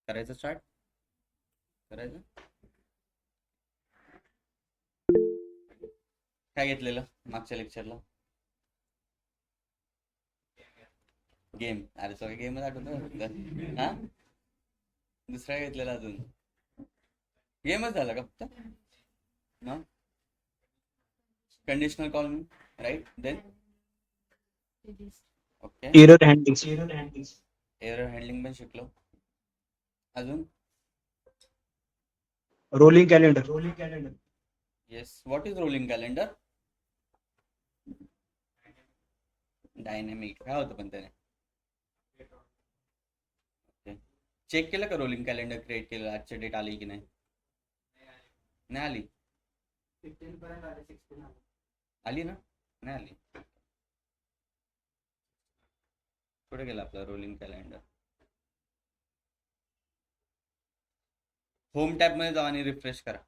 करायचं स्टार्ट करायचं. काय घेतलेलं मागच्या लेक्चरला? गेम. अरे सगळं गेमच आठवतं. हा, दुसरा घेतलेला अजून गेमच झाला का फक्त? मग conditional call me right then. Okay, error handling. Error handling पण शिकलो. अजून rolling calendar. Yes, what is rolling calendar? Dynamic काय होतं पण त्याने? चेक केलं का रोलिंग कॅलेंडर क्रिएट केलं आजच्या डेट आली की नाही? नाही आली. 15 पर्यंत आले, 16 आले. आली ना? नाही आली. कुठे गेला आपला रोलिंग कॅलेंडर? होम टॅब मध्ये जावा आणि रिफ्रेश करा,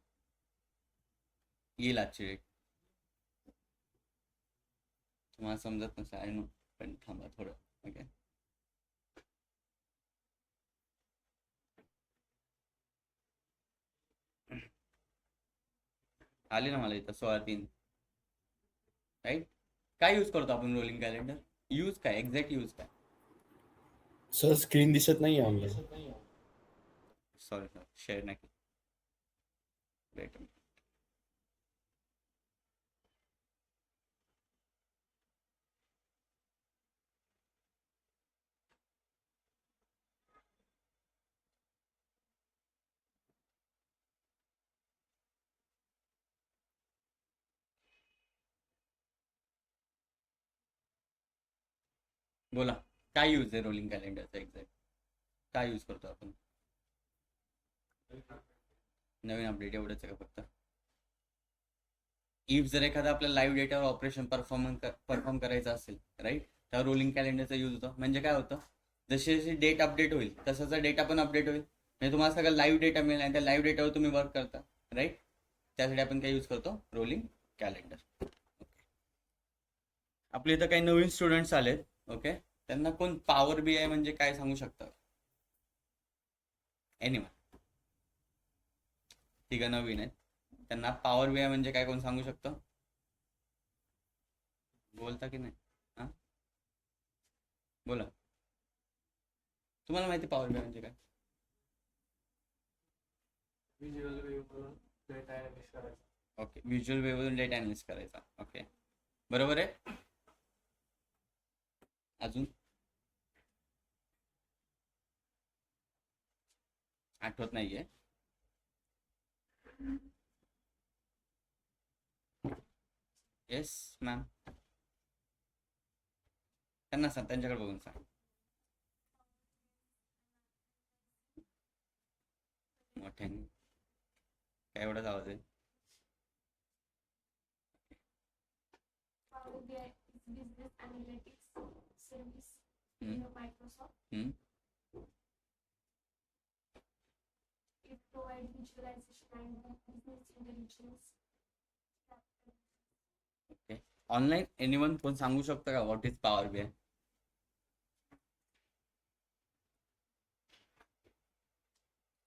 येईल आजची डेट. तुम्हाला समजत नसेल आहे ना, पण थांबा थोडं. ओके, आली ना मला इथं 16/3 राईट. काय यूज करतो आपण रोलिंग कॅलेंडर? यूज काय, एक्झॅक्ट यूज काय? सर स्क्रीन दिसत नाही ऑनलाईन. सॉरी सर, शेअर नाही केलं. Weight a minute. बोला, काय यूज आहे रोलिंग कॅलेंडरचा एक्झॅक्ट? काय यूज करतो आपण? नवीन अपडेट एवढंच आहे का फक्त? इफ जर एखादा आपल्या लाईव्ह डेटावर ऑपरेशन परफॉर्म करायचं असेल राईट, तर रोलिंग कॅलेंडरचा यूज होतो. म्हणजे काय होतं, जशी जशी डेट अपडेट होईल तसाचा डेटा पण अपडेट होईल. म्हणजे तुम्हाला सगळं लाईव्ह डेटा मिळेल आणि त्या लाईव्ह डेटावर तुम्ही वर्क करता राईट. त्यासाठी आपण काय यूज करतो? Rolling calendar. ओके, आपल्या इथं काही नवीन स्टुडंट्स आलेत. ओके, त्यांना कोण पॉवर BI म्हणजे काय सांगू शकतं? एनिवन? तिघं नवीन आहेत, त्यांना पॉवर BI म्हणजे काय कोण सांगू शकतं? बोलता की नाही? हां, बोला. तुम्हाला माहिती पॉवर BI म्हणजे काय? व्हिज्युअल व्ह्यूवरून डेटा ॲनालिसिस करायचा. ओके, व्हिज्युअल वेवरून डेटा ॲनालिसिस करायचा. ओके, बरोबर आहे. अजून आठवत नाहीये. येस मॅम, त्यांना सांग, त्यांच्याकडे बघून सांग. मोठ्याने काय एवढाच आवाज आहे? Power BI is business analytics service Hmm. in Microsoft. Hmm. It provides visualization and business intelligence. Okay, online anyone कोण सांगू शकतं का what is power BI?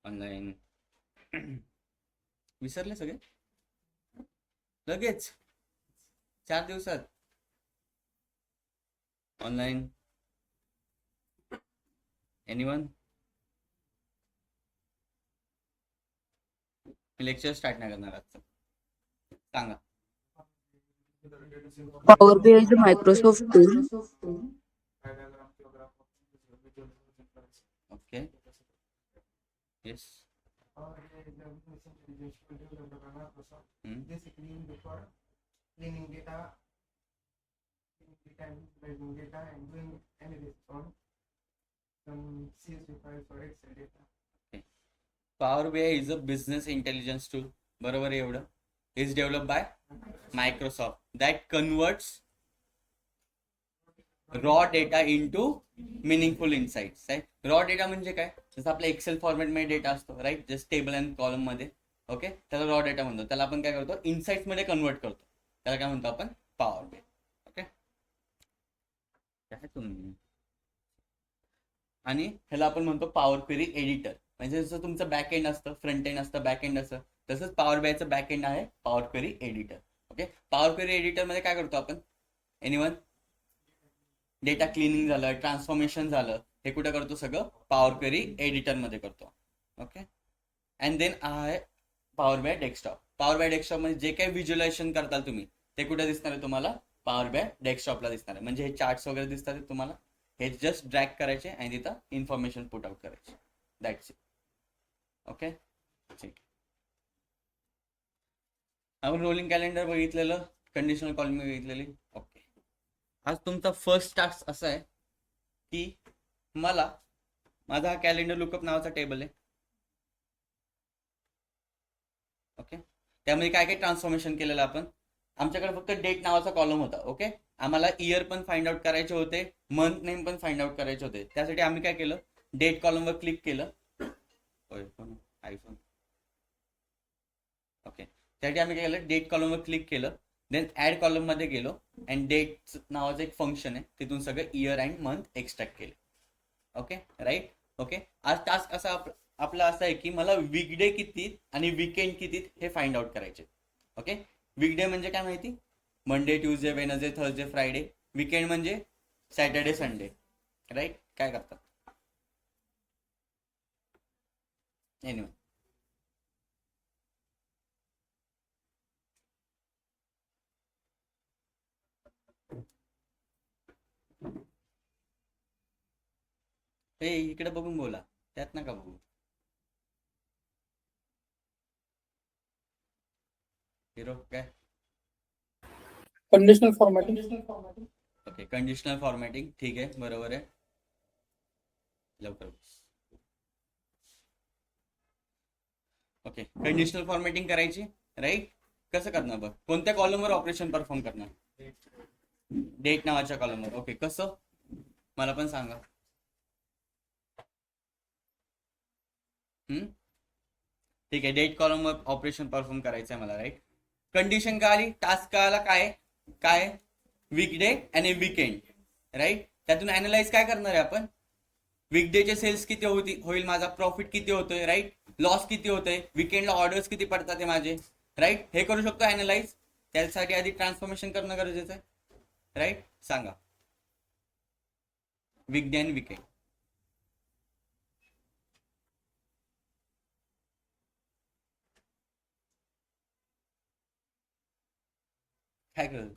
Online विसरले सगळे लगेच 4 दिवसात? Online anyone? लेक्चर स्टार्ट नाही करणार आजचं, सांगा. Power BI is a Microsoft tool. Okay, yes. Basically for cleaning data and visualizing data and doing analysis on some CSV files or Excel data. Power BI is a business intelligence tool. बरोबर आहे एवढं? Is develop by Microsoft that converts raw data into meaningful insights. Right, raw data म्हणजे काय? जसं आपल्या Excel फॉर्मॅटमध्ये data असतो right, just table and column मध्ये. ओके, त्याला रॉ डेटा म्हणतो. त्याला आपण काय करतो? इनसाइट्स मध्ये कन्वर्ट करतो. त्याला काय म्हणतो आपण? Power BI. ओके, काय तुम्ही, आणि ह्याला आपण म्हणतो पॉवर क्वेरी एडिटर. म्हणजे जसं तुमचं बॅक एंड असतं, फ्रंट एंड असतं, बॅक एंड असतं, तसंच पॉवर बीआयचं बॅक एंड आहे power query editor. Okay, power query editor मध्ये काय करतो आपण? एनिवन? डेटा क्लिनिंग झालं, ट्रान्सफॉर्मेशन झालं, हे कुठे करतो? सगळं पॉवर क्वेरी एडिटर मध्ये करतो. ओके, अँड देन आहे power bye desktop. Power bye desktop मध्ये जे काही व्हिज्युअलायझेशन करताल तुम्ही ते कुठे दिसणार आहे तुम्हाला? पॉवर बाय डेस्कटॉपला दिसणार आहे. म्हणजे हे चार्ट्स वगैरे दिसतात ते तुम्हाला, हे जस्ट ड्रॅग करायचे आणि तिथं इन्फॉर्मेशन पुट आउट करायचे. That's it. ओके, ठीक. आपण रोलिंग कॅलेंडर बघितलेलं, कंडिशनल कॉलम बघितलेली. ओके, आज तुमचा फर्स्ट टास्क असा आहे की माझा हा कॅलेंडर लुकअप नावाचा टेबल आहे. ओके, त्यामध्ये काय काय ट्रान्सफॉर्मेशन केलेलं आपण? आमच्याकडे फक्त डेट नावाचा कॉलम होता. ओके, आम्हाला इयर पण फाइंड आउट करायचे होते, मंथ नेम पण फाइंड आउट करायचे होते. त्यासाठी आम्ही काय केलं? डेट कॉलमवर क्लिक केलं. आयफोन. ओके, त्यासाठी आम्ही काय केलं? डेट कॉलमवर क्लिक केलं, देन ऍड कॉलम मध्ये गेलो अँड डेट नावाचं एक फंक्शन आहे, तिथून सगळं इयर अँड मंथ एक्सट्रॅक्ट केले. Okay, right. ओके, आज टास्क असा आपला असा आहे की मला वीकडे किती आणि वीकेंड किती हे फाइंड आउट करायचे. ओके, वीकडे म्हणजे काय माहिती? Monday, Tuesday, Wednesday, Thursday, Friday. Weekend म्हणजे सॅटर्डे, संडे. राईट. काय करतात? एनिवे, हे इकडे बघून बोला, त्यात नका बघू. हिरो काय? Conditional formatting. Okay, conditional formatting. ठीक आहे, बरोबर आहे. लवकर. ओके, कंडिशनल फॉर्मॅटिंग करायची. राईट. कसं करणार? बघ, कोणत्या कॉलमवर ऑपरेशन परफॉर्म करणार? डेट नावाच्या कॉलमवर. ओके, कसं? मला पण सांगा. ठीक आहे, डेट कॉलमवर ऑपरेशन परफॉर्म करायचं आहे मला. राईट. कंडिशन का आली? टास्क का आला? काय? वीकडे आणि वीकेंड. राईट. त्यातून अनालाइज काय करणार आहे आपण? वीकडेचे सेल्स किती होईल माझा, प्रॉफिट किती होतोय, राईट, लॉस किती होतोय, वीकेंडला ऑर्डर्स किती पडतात ते माझे. राईट, हे करू शकतो अनालाइज. त्यासाठी आधी ट्रान्सफॉर्मेशन करणं गरजेचं आहे. राईट. सांगा वीकडे आणि वीकेंड. काय करत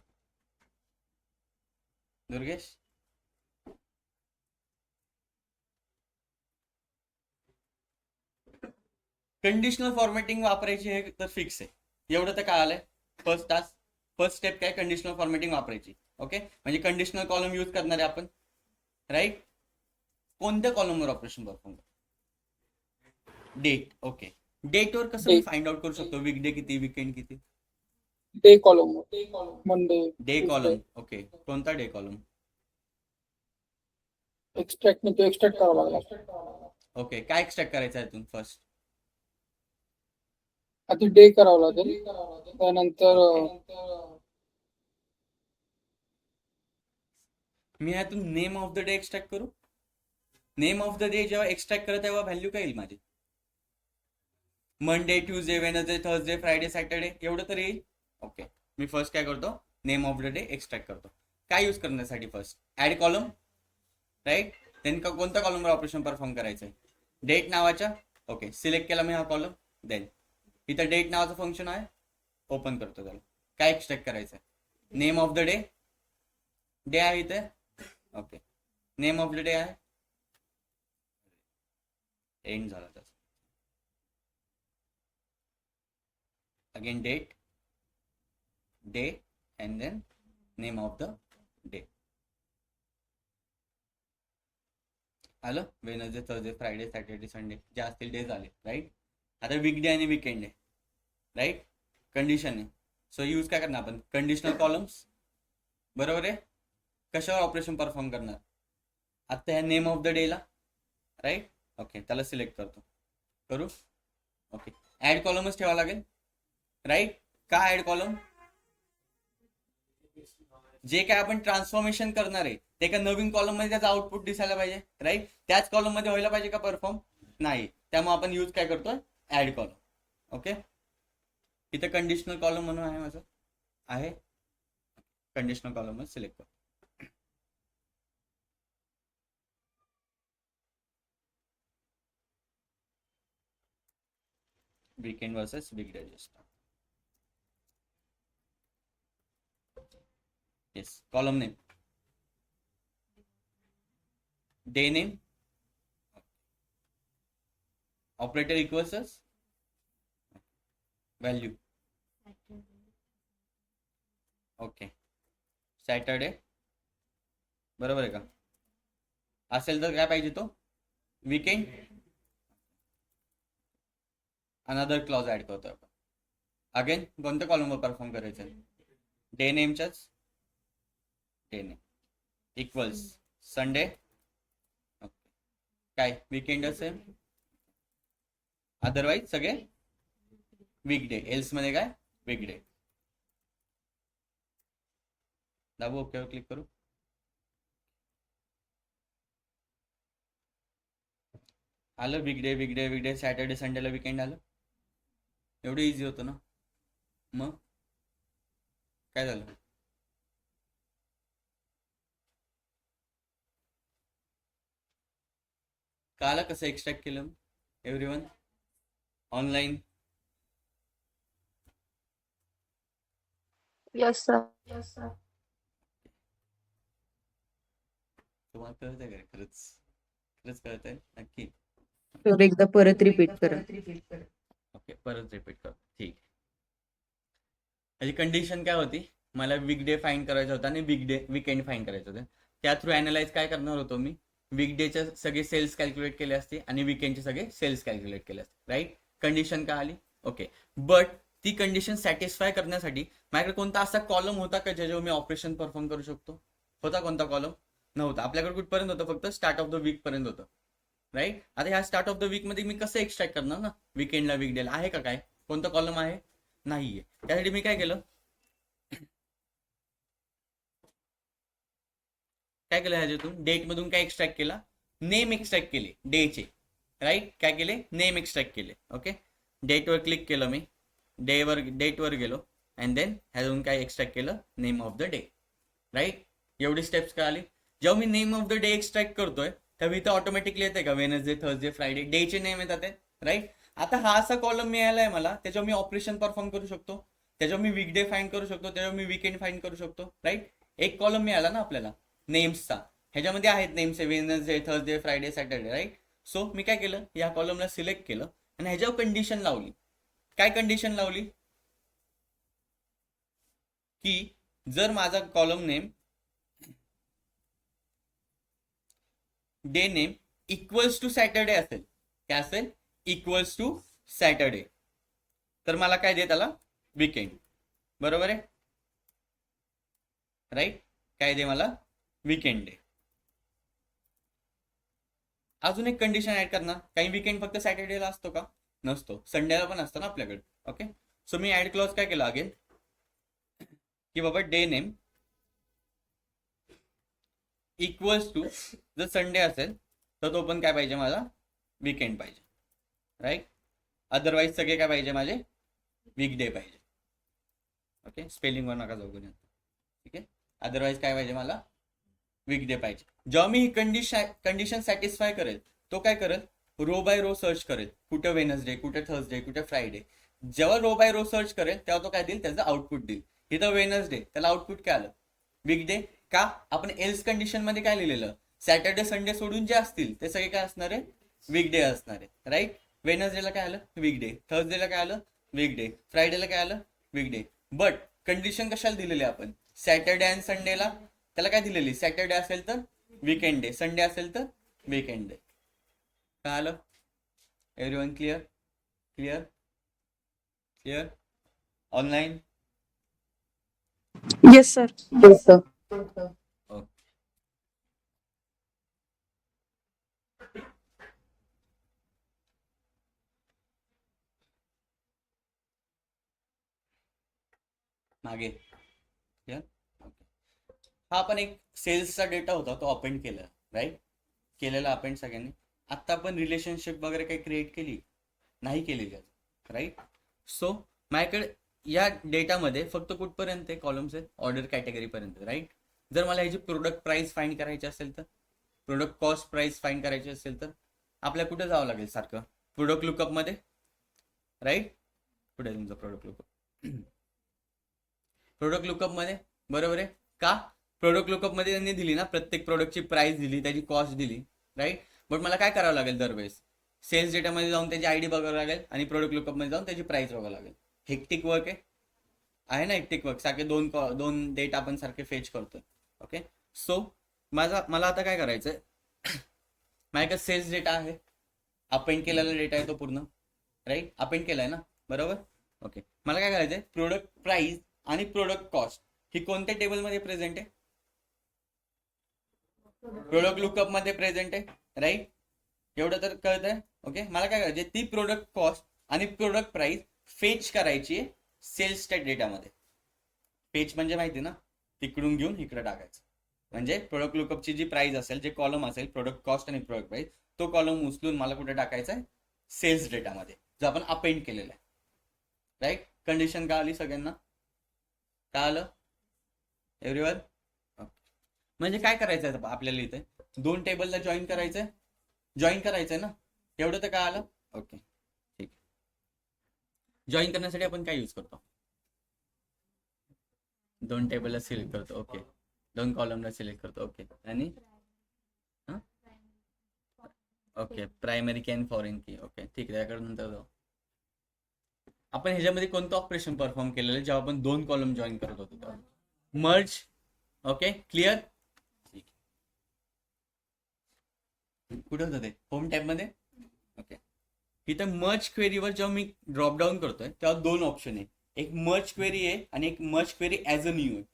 दुर्गेश? कंडिशनल फॉर्मॅटिंग वापरायची हे तर फिक्स आहे, एवढं तर काय आलंय. फर्स्ट स्टेप काय? कंडिशनल फॉर्मॅटिंग वापरायची. ओके, म्हणजे कंडिशनल कॉलम यूज करणार आहे आपण. राईट. कोणत्या कॉलमवर ऑपरेशन परफॉर्म? डेट. ओके, डेटवर कसं मी फाइंड आउट करू शकतो वीकडे किती, वीकेंड किती? Day column. Monday. Day column. Okay, कोणता डे कॉलम? एक्सट्रॅक्ट करावा लागला. ओके, काय एक्सट्रॅक्ट करायचं आहे इथून? फर्स्ट आधी डे करावं लागेल, त्यानंतर मी यातून name of the day extract करू. नेम ऑफ द डे जेव्हा एक्सट्रॅक्ट करत तेव्हा व्हॅल्यू काय येईल माझी? Monday, Tuesday, Wednesday, Thursday, Friday, Saturday, एवढं तर येईल. ओके, मी फर्स्ट काय करतो? Name of the day extract करतो. काय यूज करण्यासाठी? First add column. Right. Then कोणत्या कॉलमवर ऑपरेशन परफॉर्म करायचंय? डेट नावाच्या. ओके, सिलेक्ट केला मी हा कॉलम. देन इथं डेट नावाचं फंक्शन आहे, ओपन करतो त्याला. काय एक्सट्रॅक्ट करायचंय? Name of the day. Day आहे इथे. Okay, name of the day आहे. एंड झाला त्याचा. Again date, day and then name of the day. आलं. Wednesday, Thursday, Friday, Saturday, Sunday जे असतील डेज आले. राईट. आता वीकडे आणि वीकेंड आहे. राईट. कंडिशन आहे. सो यूज काय करणार आपण? Conditional columns. बरोबर आहे. कशावर ऑपरेशन परफॉर्म करणार? आता ह्या नेम ऑफ द डेला. राईट. ओके, त्याला सिलेक्ट करतो. करू. ओके, ऍड कॉलमच ठेवावा लागेल. राईट. का ऍड कॉलम? जे काय आपण ट्रान्सफॉर्मेशन करणार आहे ते एका नवीन कॉलम मध्ये त्याचं आउटपुट दिसायला पाहिजे. राईट. त्याच कॉलम मध्ये व्हायला पाहिजे का परफॉर्म? नाही, त्यामुळे आपण यूज काय करतोय, ऍड कॉलम. ओके, इथे कंडिशनल कॉलम म्हणून आहे माझं, आहे कंडिशनल कॉलम सिलेक्ट कर. Weekend versus weekday. Yes, column name, day name, operator equals value. Okay, Saturday बरोबर आहे का? असेल तर काय पाहिजे तो, वीकेंड. अनदर क्लॉज ऍड करतो आपण. अगेन कोणत्या कॉलमवर परफॉर्म करायचं आहे, डे नेमच्याच, डे नेम इक्वल्स संडे. काय वीकेंड असेल, अदरवाईज सगळे वीकडे. एल्स मध्ये काय, वीकडे. दाबू ओकेवर क्लिक करू. आलं वीकडे वीकडे वीकडे, सॅटर्डे संडेला वीकेंड आलं. एवढं इझी होतं ना. मग काय झालं, काला कसं एक्स्ट्रॅक्ट केलं एव्हरीवन ऑनलाईन? Yes sir. तुम्हाला कळतंय का खरंच? खरंच कळतंय नक्की? सर एकदा परत रिपीट करा. ओके, परत रिपीट कर. ठीक. याची कंडिशन काय होती, मला वीकडे फाइंड करायचा होता आणि वीकेंड फाइंड करायचं होतं. त्या थ्रू अनालाइज काय करणार होतो मी, वीकडेचे सगळे सेल्स कॅल्क्युलेट केले असते आणि वीकेंडचे सगळे सेल्स कॅल्क्युलेट केले असते. राईट, कंडिशन का आली. ओके, बट ती कंडिशन सॅटिस्फाय करण्यासाठी माझ्याकडे कोणता असा कॉलम होता का ज्याच्यावर मी ऑपरेशन परफॉर्म करू शकतो? होता कोणता कॉलम? नव्हता. आपल्याकडे कुठपर्यंत होतं, फक्त स्टार्ट ऑफ द वीक पर्यंत होतं. राईट, आता ह्या स्टार्ट ऑफ द वीक मध्ये मी कसं एक्स्ट्रॅक्ट करणार ना, वीकेंडला वीकडेला आहे का काय, कोणता कॉलम आहे? नाहीये. त्यासाठी मी काय केलं, ह्याच्यातून डेट मधून काय एक्स्ट्रॅक्ट केला, नेम एक्स्ट्रॅक्ट केले डेचे. राईट, काय केले, नेम एक्स्ट्रॅक्ट केले. ओके, डेटवर क्लिक केलं मी, डेटवर गेलो अँड देन ह्यातून काय एक्स्ट्रॅक्ट केलं, name of the day. Right, एवढी स्टेप्स काय आली. जेव्हा मी name of the day extract करतोय तेव्हा इथं ऑटोमॅटिकली येते का वेनसडे, थर्सडे, फ्रायडे, डेचे नेम येतात. राईट, आता हा असा कॉलम मिळालाय मला, त्याच्यावर मी ऑपरेशन परफॉर्म करू शकतो, त्याच्यावर मी वीकडे फाइंड करू शकतो, त्याच्यावर मी वीकेंड फाइंड करू शकतो. राईट, एक कॉलम मिळाला ना आपल्याला नेम्सचा, ह्याच्यामध्ये आहेत names Wednesday, Thursday, Friday, Saturday. Right, so मी काय केलं, या कॉलमला सिलेक्ट केलं आणि ह्याच्यावर कंडिशन लावली. काय कंडिशन लावली, की जर माझा column name day name equals to Saturday असेल, काय असेल, इक्वल्स टू सॅटर्डे, तर मला काय दे, त्याला वीकेंड. बरोबर आहे. राईट, काय दे मला, वीकेंड डे. अजून एक कंडिशन ऍड करणार, काही वीकेंड फक्त सॅटर्डेला असतो का? नसतो, संडेला पण असतो ना आपल्याकडे. ओके, सो मी ऍड क्लॉज काय केला अगेन, की बाबा डे नेम इक्वल्स टू, जर संडे असेल तर तो पण काय पाहिजे माझा, वीकेंड पाहिजे. राईट, अदरवाईज सगळे काय पाहिजे माझे, वीकडे पाहिजे. ओके, स्पेलिंगवर नका जाऊ कोणी. ठीक आहे, अदरवाईज काय पाहिजे मला, वीकडे पाहिजे. जेव्हा मी ही कंडिशन सॅटिस्फाय करेल, तो काय करेल, रो बाय रो सर्च करेल, कुठे वेनसडे, कुठे थर्सडे, कुठे फ्रायडे. जेव्हा रो बाय रो सर्च करेल तेव्हा तो काय देईल, त्याचं आउटपुट देईल. इथं वेनसडे, त्याला आउटपुट काय आलं, वीकडे. का, आपण एल्स कंडिशन मध्ये काय लिहिलेलं, सॅटर्डे संडे सोडून जे असतील ते सगळे काय असणार आहे, वीकडे असणार आहे. राईट, वेनसडेला काय आलं, वीकडे. थर्सडेला काय आलं, वीकडे. फ्रायडेला काय आलं, वीकडे. बट कंडिशन कशाला दिलेली आपण, सॅटर्डे अँड संडेला, त्याला काय दिलेली, सॅटर्डे असेल तर वीकेंड डे, संडे असेल तर वीकेंड डे. काय आलं, everyone clear? Clear, clear, online? Yes sir. मागे क्लिअर. हा पण एक सेल्सचा डेटा होता, तो अपेंड केला. राईट, केलेला अपेंड सगळ्यांनी. आता आपण रिलेशनशिप वगैरे काही क्रिएट केली नाही केलेली, राईट. सो माझ्याकडे या डेटामध्ये फक्त कुठपर्यंत कॉलम्स आहेत, ऑर्डर कॅटेगरी पर्यंत, राईट. जर मला ह्याची प्रोडक्ट प्राइस फाइंड करायची असेल तर, प्रोडक्ट कॉस्ट प्राइस फाइंड करायची असेल तर आपल्याला कुठे जावं लागेल सारखं, प्रोडक्ट लुकअप मध्ये, राईट. कुठे आहे तुमचं प्रोडक्ट लुकअप? प्रोडक्ट लुकअप मध्ये, बरोबर आहे का? प्रोडक्ट लुकअप मध्ये त्यांनी दिली ना, प्रत्येक प्रोडक्टची प्राइस दिली, त्याची कॉस्ट दिली, राईट. बट मला काय करावं लागेल दरवेळेस, सेल्स डेटामध्ये जाऊन त्याची आयडी बघावं लागेल आणि प्रोडक्ट लुकअप मध्ये जाऊन त्याची प्राइस बघावं लागेल. हेक्टिक वर्क आहे ना, हेक्टिक वर्क. सारखे दोन डेटा आपण सारखे फेच करतोय. ओके. सो मला आता काय करायचंय, माझ्याकडे सेल्स डेटा आहे, अपेंड केलेला डेटा आहे तो पूर्ण, राईट. अपेंड केलाय ना, बरोबर. ओके. मला काय करायचंय, प्रोडक्ट प्राइस आणि प्रोडक्ट कॉस्ट ही कोणत्या टेबलमध्ये प्रेझेंट आहे? प्रोडक्ट लुकअप मध्ये प्रेझेंट आहे, राईट. एवढं तर कळतंय. ओके. मला काय करायचंय, ती प्रोडक्ट कॉस्ट आणि प्रोडक्ट प्राइस फेच करायची आहे सेल्स डेटामध्ये. फेच म्हणजे माहिती ना, तिकडून घेऊन इकडे टाकायचं. म्हणजे प्रोडक्ट लुकअपची जी प्राइस असेल, जे कॉलम असेल प्रोडक्ट कॉस्ट आणि प्रोडक्ट प्राइस, तो कॉलम उचलून मला कुठे टाकायचा आहे, सेल्स डेटामध्ये, जो आपण अपेंड केलेला आहे, राईट. कंडिशन का आली सगळ्यांना? काय आलं एव्हरीवन? म्हणजे काय करायचं आहे आपल्याला इथे, दोन टेबलला जॉईन करायचंय ना, एवढं तर काय आलं? ओके, ठीक. जॉईन करण्यासाठी आपण काय यूज करतो? दोन टेबलला सिलेक्ट करतो. ओके. दोन कॉलमला सिलेक्ट करतो. ओके. आणि ओके, प्रायमरी की आणि फॉरेन की. ओके, ठीक आहे. त्याकडे नंतर जाऊ. आपण ह्याच्यामध्ये कोणतं ऑपरेशन परफॉर्म केलेलं जेव्हा आपण दोन कॉलम जॉईन करत होतो तेव्हा? मर्ज. Okay, clear. ठीक. कुठे होतं ते? होम टॅब मध्ये. ओके. इथं मर्ज क्वेरीवर जेव्हा मी ड्रॉप डाऊन करतोय तेव्हा दोन ऑप्शन आहे, एक मर्ज क्वेरी आहे आणि एक merge query as a new आहे.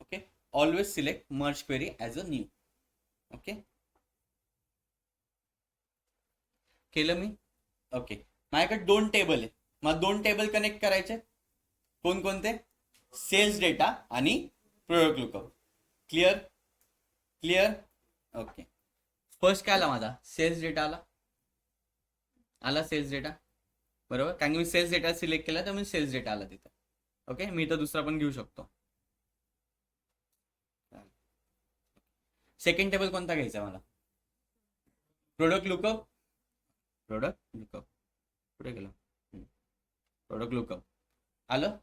Okay. Always select merge query as a new. Okay, केलं मी. ओके. माझ्याकडे दोन टेबल आहे, मला दोन टेबल कनेक्ट करायचे. कोणकोणते? सेल्स डेटा आणि product lookup. Clear. Okay. First काय आला माझा? सेल्स डेटा आला सेल्स डेटा, बरोबर. कारण की मी सेल्स डेटा सिलेक्ट केला त्यामुळे सेल्स डेटा आला तिथं. ओके. मी तर दुसरा पण घेऊ शकतो. सेकंड टेबल कोणता घ्यायचा मला? Product lookup. कुठे गेला? प्रोडक्ट लुकअप आलं.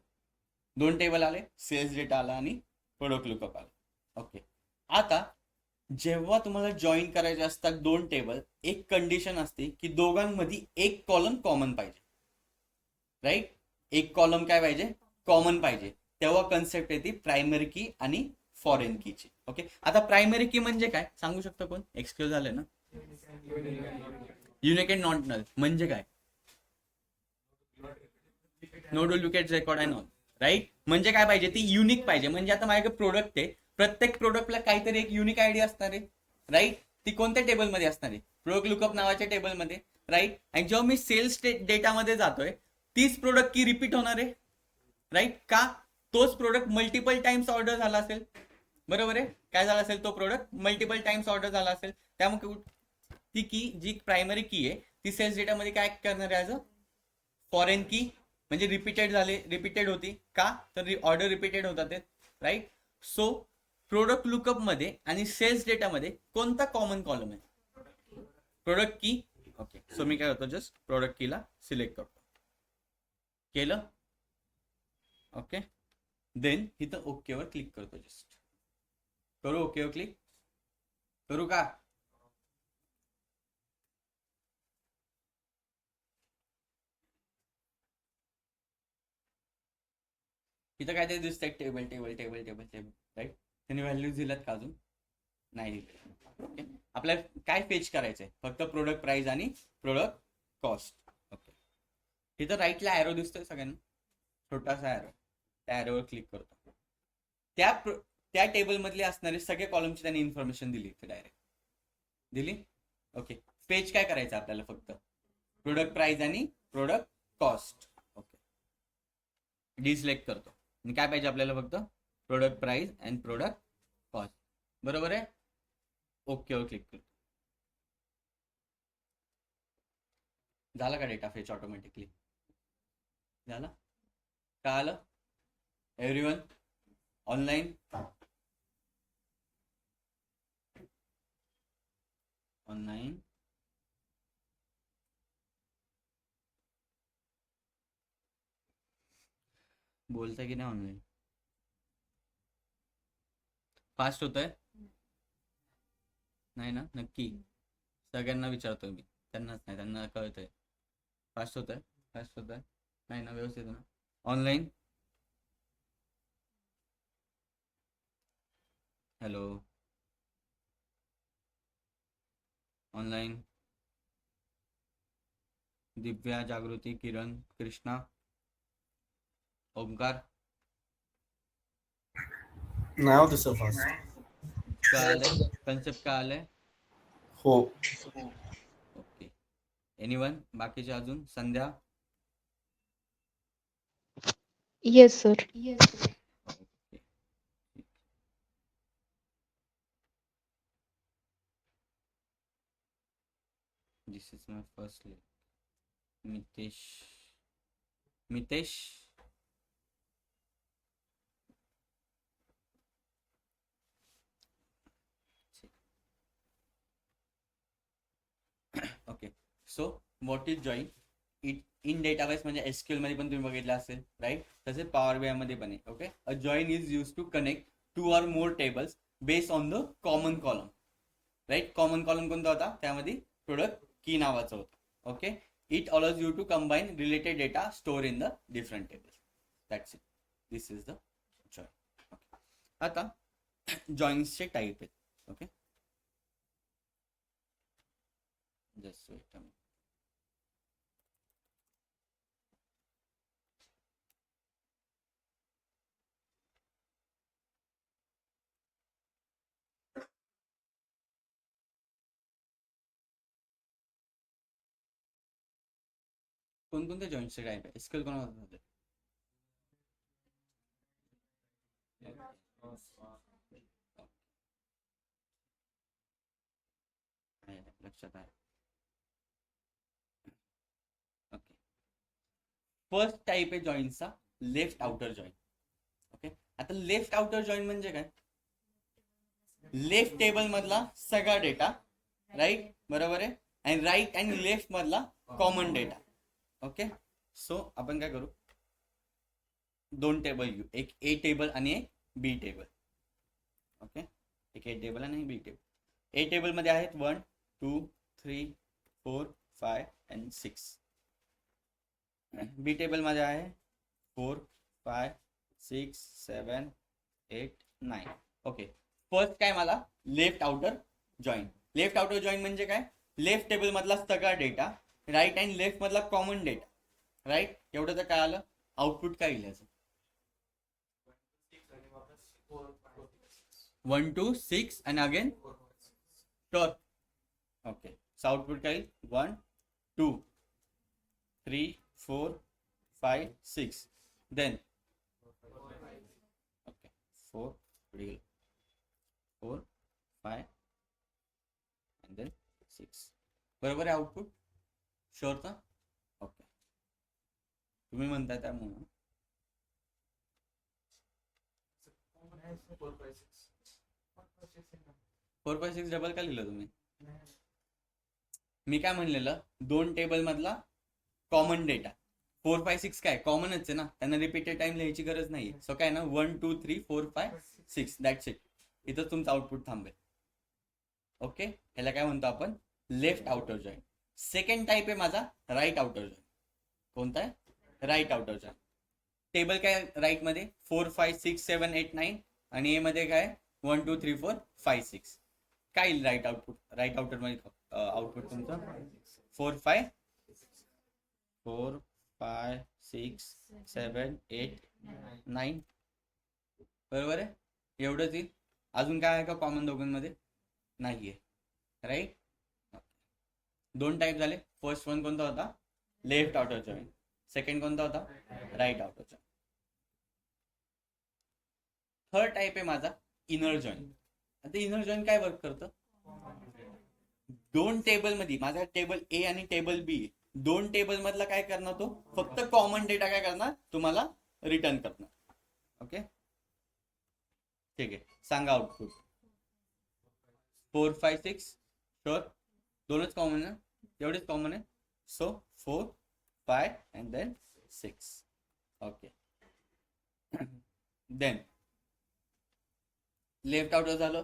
दोन टेबल आले, सेल्स डेटा आला आणि प्रोडक्ट लुकअप आला. ओके. आता जेव्हा तुम्हाला जॉईन करायचे असतात दोन टेबल, एक कंडिशन असते की दोघांमध्ये एक कॉलम कॉमन पाहिजे, राईट. एक कॉलम काय पाहिजे? कॉमन पाहिजे. तेव्हा कन्सेप्ट येते प्रायमरी की आणि फॉरेन कीची. ओके. आता प्रायमरी की म्हणजे काय सांगू शकतो कोण? एक्सक्यूज झाले ना. युनिक अँड नॉट नल म्हणजे काय? No duplicate record and all, right. म्हणजे काय पाहिजे? ती युनिक पाहिजे. म्हणजे आता माझ्याकडे प्रोडक्ट आहे, प्रत्येक प्रोडक्टला काहीतरी एक युनिक आयडी असणार आहे, राईट. ती कोणत्या टेबलमध्ये असणार आहे? प्रोडक्ट लुकअप नावाच्या टेबलमध्ये, राईट. आणि जेव्हा मी सेल्स डेटामध्ये जातोय तीच प्रोडक्ट की रिपीट होणार आहे, राईट. का? तोच प्रोडक्ट मल्टिपल टाइम्स ऑर्डर झाला असेल, बरोबर आहे. काय झाला असेल? तो प्रोडक्ट मल्टिपल टाइम्स ऑर्डर झाला असेल. त्यामुळे ती की जी प्रायमरी की आहे ती सेल्स डेटामध्ये काय करणार आहे? ॲज अ फॉरेन की, म्हणजे रिपीटेड होती. का? तर ऑर्डर रिपीटेड होतात, राईट. सो प्रोडक्ट लुकअप मध्ये आणि सेल्स डेटामध्ये कोणता कॉमन कॉलम आहे? प्रोडक्ट की. ओके. सो मी काय करतो, जस्ट प्रोडक्ट कीला सिलेक्ट करतो. केलं. ओके. देन इथं ओकेवर क्लिक करतो. जस्ट करू ओकेवर क्लिक करू का? इथं काय ते दिसतंय? Table, right. त्यांनी व्हॅल्यूज दिल्यात का? अजून नाही दिले. ओके. आपल्याला काय फेच करायचंय? फक्त प्रोडक्ट प्राइस आणि प्रोडक्ट कॉस्ट. ओके. इथं राईटला ॲरो दिसतोय सगळ्यांना, छोटासा ॲरो. त्या ॲरोवर क्लिक करतो. त्या टेबलमधले असणारे सगळे कॉलमची त्यांनी इन्फॉर्मेशन दिली इथे डायरेक्ट दिली. ओके. फेच काय करायचं आपल्याला? फक्त प्रोडक्ट प्राइस आणि प्रोडक्ट कॉस्ट. ओके. डिसिलेक्ट करतो. आणि काय पाहिजे आपल्याला? फक्त product price and product cost, बरोबर आहे. ओकेवर क्लिक करतो. झाला का डेटा फेच ऑटोमॅटिकली? झाला? कळालं एव्हरीवन? ऑनलाईन? ऑनलाईन बोलताय की नाही? ऑनलाईन फास्ट होतंय? नाही ना? नक्की सगळ्यांना विचारतोय मी, त्यांनाच नाही, त्यांना कळतंय. फास्ट होतंय? फास्ट होतंय? नाही ना? व्यवस्थित ना? Online? Hello online? Divya, Jagruti, Kiran, Krishna, Omkar? नाही होत सर फास्ट. कळालंय? कन्सेप्ट कळालंय? हो. ओके. एनीवन? बाकीचे अजून? Sandhya? Yes sir. Okay. This is my first lec. Mitesh? Mitesh? Okay. So what is join? In database म्हणजे एसक्यूएल मध्ये पण तुम्ही बघितलं असेल, राईट? तसेच पॉवर बीआय मध्ये पण आहे. Okay. A join is use to connect 2 or more tables based on the common column, right? Common column कोणता होता? त्यामध्ये प्रोडक्ट की नावाचं होतं. Okay. It allows you to combine related data store in the different tables. That's it. This is the join. Okay. आता जॉईन्सचे type आहेत. Okay. Just wait a minute. कोणकोणते जॉईंटचे टाईप आहे? एसक्यूएल कोणामध्ये होते? लक्षात आहे. ओके. फर्स्ट टाईप आहे जॉईंटचा लेफ्ट आउटर जॉईंट. ओके. आता लेफ्ट आउटर जॉईंट म्हणजे काय? लेफ्ट टेबल मधला सगळा डेटा, राईट? बरोबर आहे. आणि राईट आणि लेफ्ट मधला कॉमन डेटा. ओके. सो आपण काय करू? 2 टेबल घेऊ, एक ए टेबल आणि एक बी टेबल. ओके. एक ए टेबल आणि बी टेबल. ए टेबल मध्ये आहेत 1 2 3 4 5 and 6. बी टेबल मध्ये आहे 4 5 6 7 8 9. ओके. फर्स्ट काय मला? Left outer joint. Left outer joint म्हणजे काय? लेफ्ट टेबल मधला सगळा डेटा, राईट अँड लेफ्ट मधला कॉमन डेटा, राईट? एवढं तर काय आलं? आउटपुट काय येईल याचं? 1 2 6 आणि अगेन तर ओके. सो आउटपुट काय येईल? 1 2 3 4 5 6 देन ओके 4 4 5 and then 6. बरोबर आहे आउटपुट? शुअर का? ओके. तुम्ही म्हणताय त्यामुळे 4 5 6 डबल का लिहिलं तुम्ही? मी काय म्हणलेलं? 2 टेबल मधला कॉमन डेटा. 4 5 6 काय कॉमनच आहे ना, त्यांना रिपीटेड टाइम लिहायची गरज नाहीये. सो काय ना 1 2 3 4 5 6 दॅट्स इट. इथं तुमचं आउटपुट थांबेल. ओके. ह्याला काय म्हणतो आपण? Left outer joint. Second type आहे माझा राईट आउटर जॉईंट. कोणता आहे? Right outer joint. टेबल काय राईट मध्ये? 4 5 6 7 8 9 आणि ए मध्ये काय? 1 2 3 4 5 6. काय येईल राईट आउटपुट? राईट आउटर मध्ये आउटपुट तुमचं 4 5 6 7 8 9. बरोबर आहे? एवढंच येईल. अजून काय आहे का कॉमन दोघांमध्ये? नाहीये, राईट? 2 टाईप झाले. फर्स्ट वन कोणता होता? Left outer joint. सेकंड कोणता होता? Right outer joint. Third type आहे माझा इनर जॉईंट. आता इनर जॉईंट काय वर्क करतं? 2 टेबल मध्ये माझा टेबल ए आणि टेबल बी दोन टेबल मधला काय करणार तो फक्त कॉमन डेटा काय करणार तुम्हाला रिटर्न करणार. ओके ठीक आहे, सांगा आउटपुट. 4 5 6 शुअर, दोनच कॉमन आहे, एवढेच कॉमन आहे. So 4 5 and then 6. Okay then left outer झालं,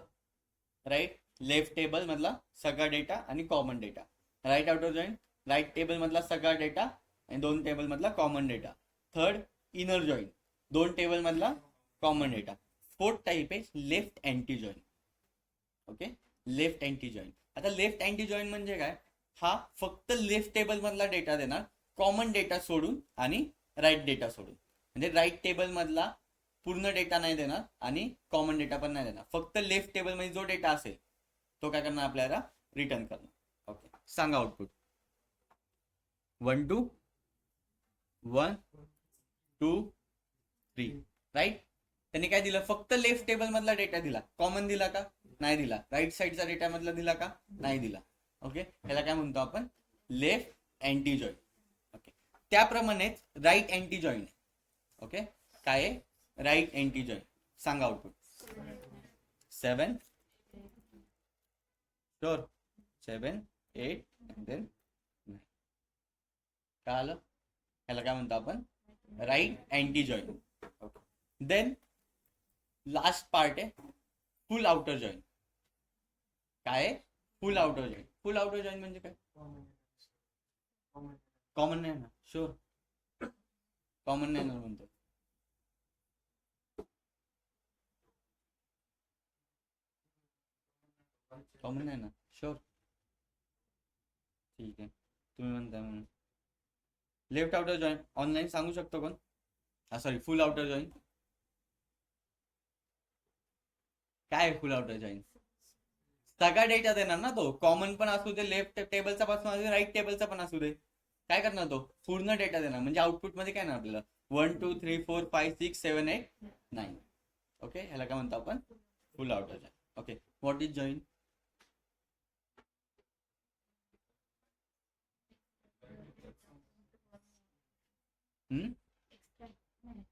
राईट लेफ्ट टेबल मधला सगळा डेटा आणि common data. Right outer join, right table मधला सगळा डेटा आणि दोन टेबल मधला common data. Third inner join, दोन टेबल मधला कॉमन डेटा. फोर्थ टाईप आहे left anti join. Okay left anti join. आता लेफ्ट अँटी जॉईन म्हणजे काय, हा फक्त लेफ्ट टेबल मधला डेटा देणार कॉमन डेटा सोडून आणि राईट डेटा सोडून. म्हणजे राईट टेबल मधला पूर्ण डेटा नाही देणार आणि कॉमन डेटा पण नाही देणार, फक्त लेफ्ट टेबल मध्ये जो डेटा असेल तो काय करणार आपल्याला रिटर्न करणार. ओके सांगा आउटपुट. 1 2 1 2 3 राईट. त्यांनी काय दिलं, फक्त लेफ्ट टेबल मधला डेटा दिला, कॉमन दिला का नाही दिला, राईट साईडचा डेटा मधला दिला का नाही दिला. ओके ह्याला काय म्हणतो आपण लेफ्ट अँटी जॉईन. ओके त्याप्रमाणेच राईट अँटी जॉईन. ओके काय आहे राईट अँटी जॉईन. सांगा आउटपुट. 7 sure 7 8 and then 9. काय आलं, ह्याला काय म्हणतो आपण right anti join. Then last part आहे फुल आउटर जॉईन. काय आहे full outer join. Full outer join म्हणजे काय, कॉमन नाही ना. शुअर कॉमन नाही ना म्हणतो. कॉमन नाही ना. शुअर ठीक आहे, तुम्ही म्हणताय म्हणून. लेफ्ट आउटर जॉईन ऑनलाईन सांगू शकतो कोण, सॉरी फुल आउटर जॉईन काय आहे. फुल आउटर जॉईन सगळा डेटा देणार ना तो, कॉमन पण असू दे, लेफ्ट टेबलचा पासून असू दे, राईट टेबलचा पण असू दे. काय करणार तो पूर्ण डेटा देणार. म्हणजे आउटपुट मध्ये काय ना आपल्याला 1 2 3 4 5 6 7 8 9. ओके ह्याला काय म्हणतो आपण फुल outer join. Okay what is join.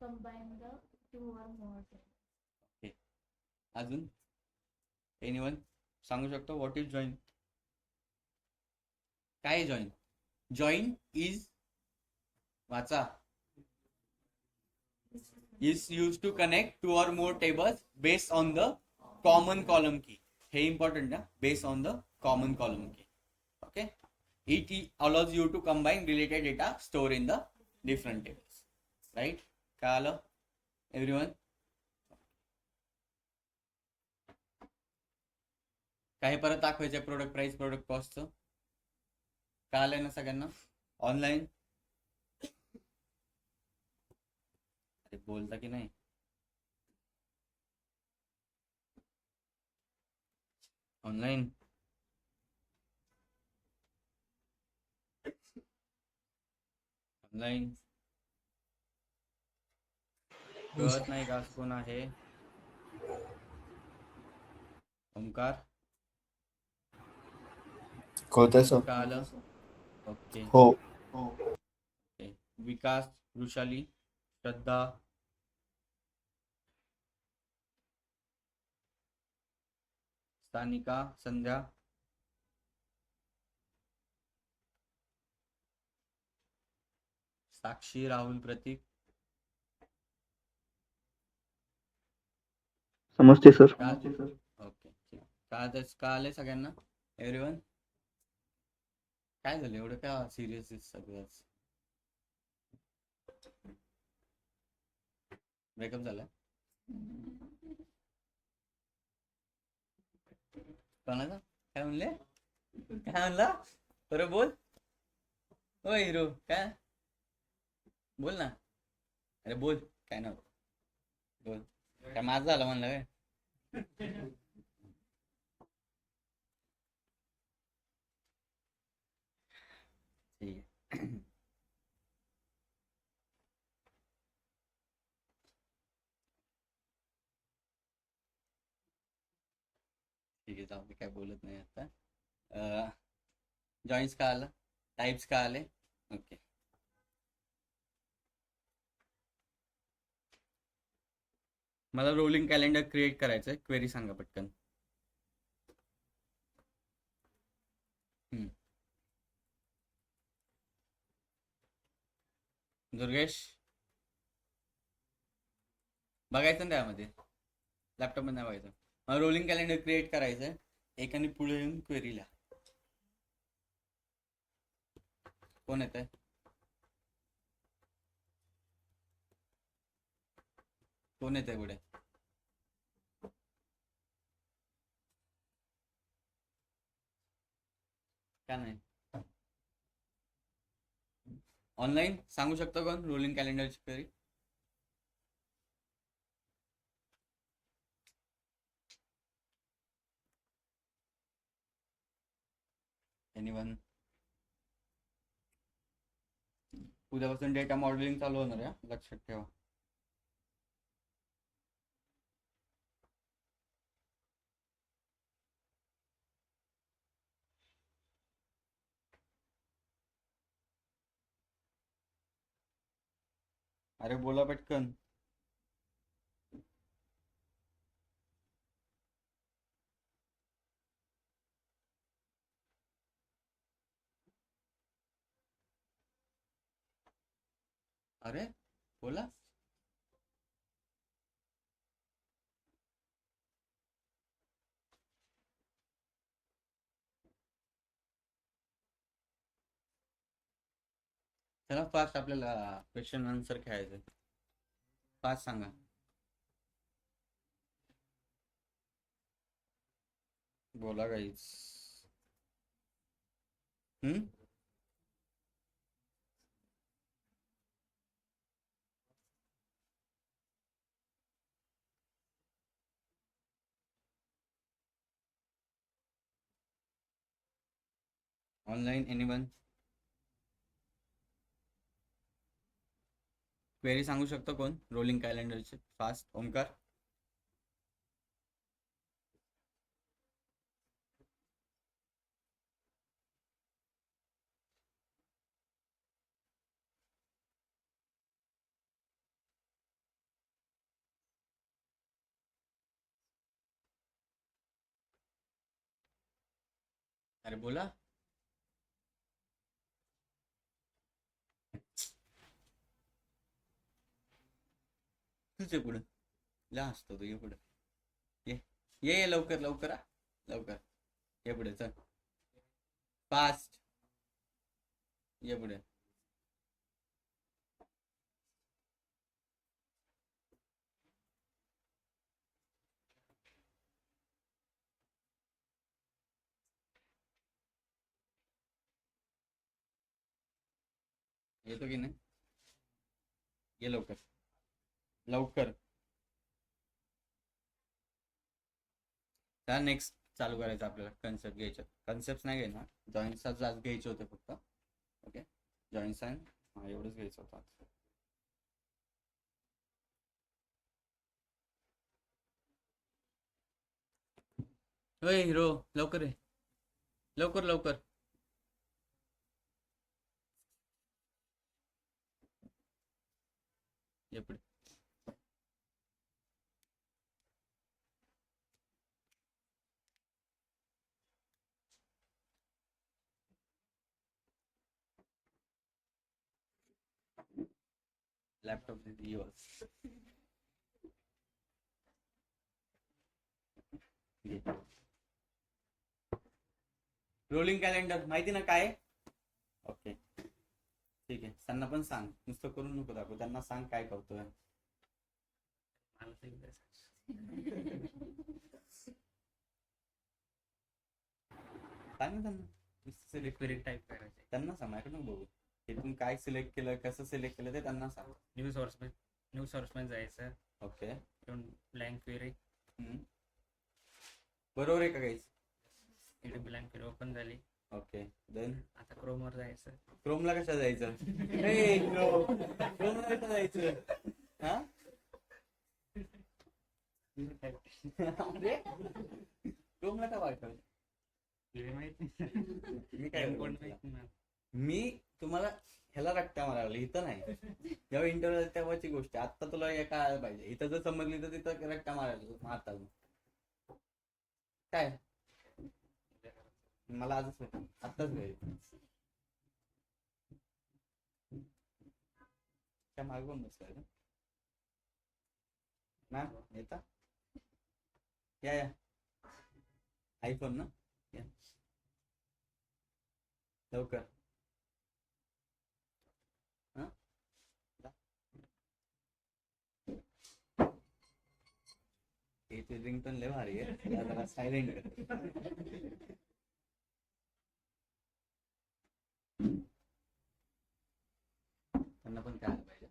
Combine the two or more. अजून एनीवन सांगू शकतो व्हॉट इज जॉईन. काय आहे जॉईन. जॉईन इज वाचा is used to connect two or more tables based on the common column key. हे important ना, based on the common column key. Okay, it allows you to combine related data stored in the different tables. Right? काय आलं everyone. काही परत दाखवायचं product price product कॉस्टचं. काय आलंय ना सगळ्यांना ऑनलाईन. बोलता की नाही. ऑनलाईन ऑनलाईन कळत नाही का कोण आहे. ओमकार कळतंय सर. कळालं. ओके हो ओके. विकास वृषाली श्रद्धा सानिका संध्या साक्षी राहुल प्रतीक समजते सर. ओके का आले सगळ्यांना एव्हरीवन. काय झालं एवढं काय सिरियस सगळंच. ब्रेकअप झाला कोणाचा. काय म्हणले काय म्हणला बरं बोल. ओ हिरो काय बोल ना. अरे बोल काय ना बोल. काय माझं झालं म्हणलं काय. ठीक आहे. ठीक आहे जाऊ दे काय बोलत नाही आता. जॉईन्स का आलं, टाइप्स का आले, ओके. मला रोलिंग कॅलेंडर क्रिएट करायचंय. क्वेरी सांगा पटकन. दुर्गेश बघायचं ना त्यामध्ये, लॅपटॉप मध्ये नाही बघायचं. मला रोलिंग कॅलेंडर क्रिएट करायचंय. एकाने पुढे येऊन क्वेरीला. कोण येत आहे? कोण येत आहे पुढे? का नाही ऑनलाईन सांगू शकतो कोण रोलिंग कॅलेंडरची क्वेरी? एनीवन? उद्यापासून डेटा मॉडेलिंग चालू होणार आहे, लक्षात ठेवा. अरे बोला पटकन. अरे बोला. चला फास्ट, आपल्याला क्वेश्चन आन्सर खेळायचं. फास्ट सांगा. बोला गाईज. Online anyone? क्वेरी सांगू शकतो कोण रोलिंग कॅलेंडरचे? फास्ट. ओमकार. अरे बोला. तुझे पुढे ला असतो तू. ये पुढे. ये ये लवकर लवकर लवकर. ये पुढे चल. फास्ट. ये पुढे. येतो की नाही? ये लवकर लवकर. त्या नेक्स्ट चालू करायचं आपल्याला. कन्सेप्ट घ्यायचे. कन्सेप्ट नाही घेणार, जॉईंट्स आज घ्यायचे होते फक्त. ओके, जॉईंट्स अँड एवढंच घ्यायचं होतं आज. होय हिरो लवकर आहे. लवकर लवकर. ये पुढे. Laptop yours. रोलिंग कॅलेंडर माहिती ना काय? ओके ठीक आहे. त्यांना पण सांग, नुसतं करून नको दाखव. त्यांना सांग काय करतोय. सांग ना त्यांना. सिलेक्ट टाईप करायचे. त्यांना सांग, माझ्याकडे बघू. इथून काय सिलेक्ट केलं, कसं सिलेक्ट केलं ते त्यांना सांग. न्यू सोर्समध्ये जायचं. ओके, इकडून ब्लँक क्वेरी. बरोबर आहे का काहीच? इकडे ब्लँक क्वेरी ओपन झाली. ओके, देन आता क्रोमवर जायचं. क्रोमला कशा जायचं? क्रोमला कशा जायचं? हा क्रोमला का वाटत? माहिती मी काय कोण मी तुम्हाला ह्याला रट्टा मारायला इथं नाही. जेव्हा इंटरव्ह्यू तेव्हाची गोष्ट आहे. आता तुला हे कळायला पाहिजे. इथं जर समजली तर तिथं रट्टा मारायला मारतात. काय मला आजच आत्ताच वेळ त्या मागून बसलाय का मॅम येता या आयफोन ना या लवकर. रिंगटोन लय भारी आहे. जरा सायलेंट त्यांना पण काय पाहिजे.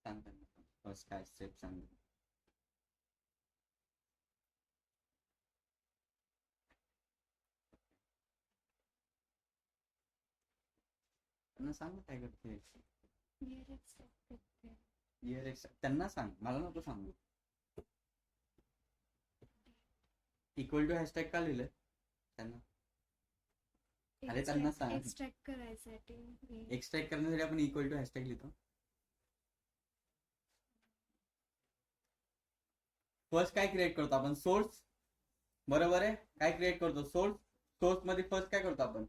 सांग फर्स्ट काय स्टेप सांग. त्यांना सांग काय करते. Year extract करते. इयर एक्स्ट्रा त्यांना सांग, मला नको सांगू. इक्वल टू हॅशटॅग का लिहिलंय त्यांना. अरे त्यांना सांग. एक्स्ट्रॅक्ट करायसाठी एक्स्ट्रॅक्ट करण्यासाठी आपण इक्वल टू हॅशटॅग लिहितो. फर्स्ट काय क्रिएट करतो आपण सोर्स. बरोबर आहे. काय क्रिएट करतो सोर्स. सोर्स मध्ये फर्स्ट काय करतो आपण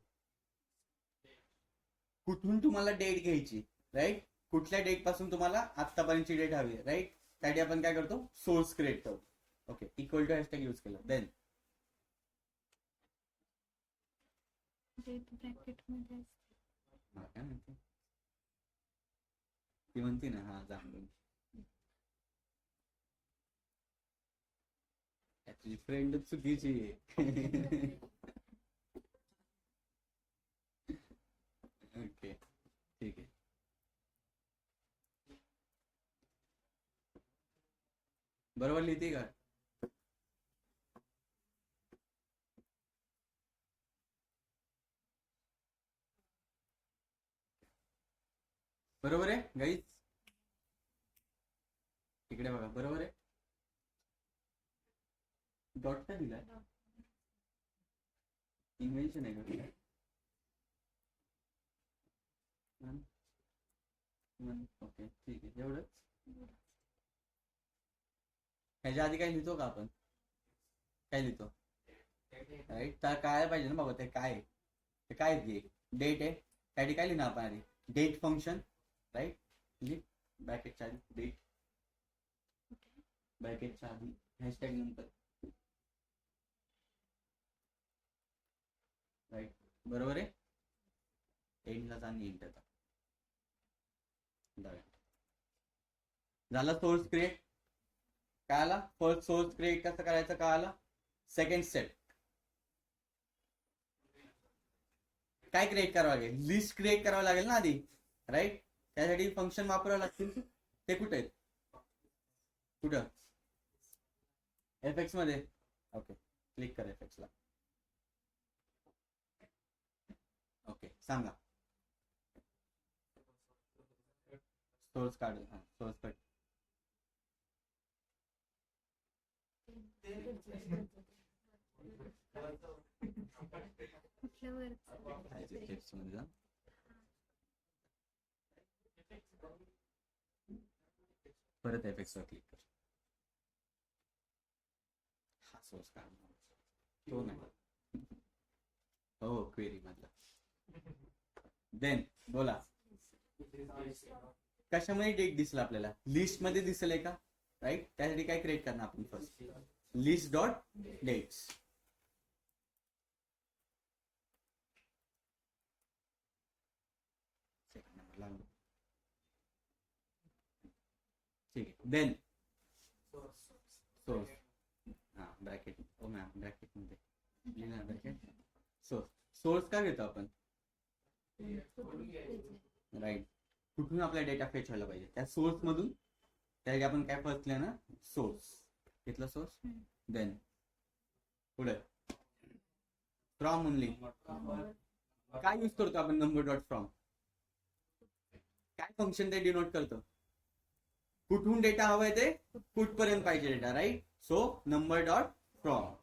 कुठून तुम्हाला डेट घ्यायची राईट. कुठल्या डेट पासून तुम्हाला आतापर्यंतची डेट हवी राईट. त्यासाठी आपण काय करतो सोर्स क्रिएट करतो. Okay equal to hashtag use केलं. देन डेट ब्रॅकेट मध्ये काय म्हणते ती म्हणते ना हा जाणून तुझी फ्रेंड चुकीची आहे. ओके ठीक आहे. बरोबर लिहिते का. बरोबर आहे गाईज. इकडे बघा बरोबर आहे. डॉट का दिलाय इन्व्हेन्शन आहे का. ओके ठीक आहे एवढंच. ह्याच्या आधी काय लिहितो का आपण काय लिहितो राईट. तर काय पाहिजे ना बाबा ते काय आहे. ते काय डेट आहे. त्यासाठी काय लिहिणार आपण आधी डेट फंक्शन राईट. ब्रॅकेटच्या आधी डेट ब्रॅकेटच्या आधी हॅशटॅग नंतर राईट. बरोबर आहे. एंडलाच आणि एंटरचा झाला सोर्स क्रिएट. काय आला फर्स्ट सोर्स क्रिएट कसं करायचं काय आला. सेकंड स्टेप काय क्रिएट करावं लागेल लिस्ट क्रिएट करावं लागेल ना आधी राईट. त्यासाठी फंक्शन वापरावं लागतील. ते कुठे आहेत कुठं एफएक्स मध्ये. ओके क्लिक कर एफएक्स ला. ओके सांगा सोर्स काढ. सोर्स काढ. टेक्स्ट मध्ये जा. परत एफएक्स वर क्लिक कर. हा सोर्स काढ तो नाही. हो क्वेरी मधला. देन बोला कशामध्ये डेट दिसेल आपल्याला लिस्ट मध्ये दिसेल का राईट. त्यासाठी काय क्रिएट करणार आपण फर्स्ट लिस्ट डॉट डेट्स. ठीक आहे. देन सोर्स हा ब्रॅकेट ओ मॅम ब्रॅकेट मध्ये लिहिणार ब्रॅकेट सोर्स. सोर्स काय घेतो आपण राईट. कुठून आपला डेटा फेच व्हायला पाहिजे त्या सोर्स मधून. त्यासाठी आपण काय फर्स्ट लिहिलं ना सोर्स घेतला सोर्स. देन पुढे फ्रॉम ओनली काय यूज करतो आपण नंबर डॉट फ्रॉम काय फंक्शन ते डिनोट करतं? कुठून डेटा हवाय ते कुठपर्यंत पाहिजे data, right? So number dot from.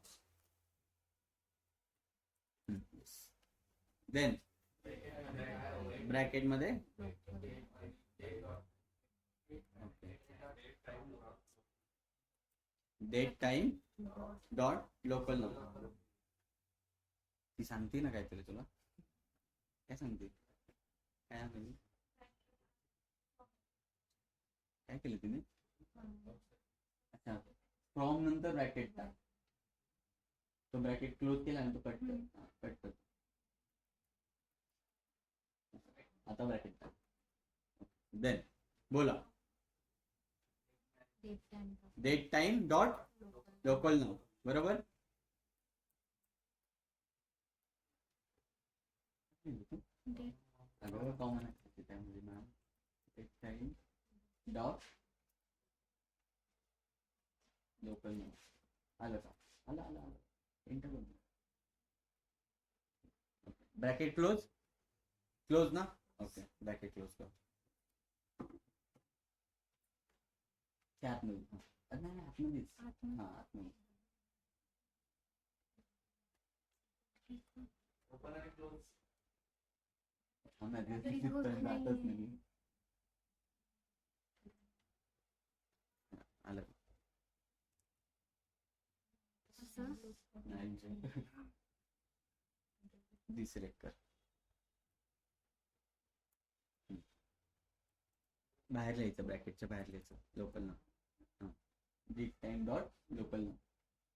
Then bracket मध्ये date time dot local number. ती सांगते ना काहीतरी तुला, काय सांगते? काय सांगते? काय केलं तिने? अच्छा, फ्रॉम नंतर ब्रॅकेट टाक. तो ब्रॅकेट क्लोज केला आणि तो कट कर. आता ब्रॅकेट टाक. देन बोला. Date time dot local now, बरोबर? अगं कॉमन आहे त्यामध्ये ma'am. Date time dot local now. आलं का? आलं. एंटर करून ब्रॅकेट क्लोज ना. ओके, ब्रॅकेट क्लोज कर. त्या आतमध्ये नाही आतमध्येच. हा आतमध्ये. तिथपर्यंत जातच नाही. आलं का? डिसिलेक्ट कर. बाहेर लिहायचं, ब्रॅकेटच्या बाहेर लिहायचं local now. Date time dot local now.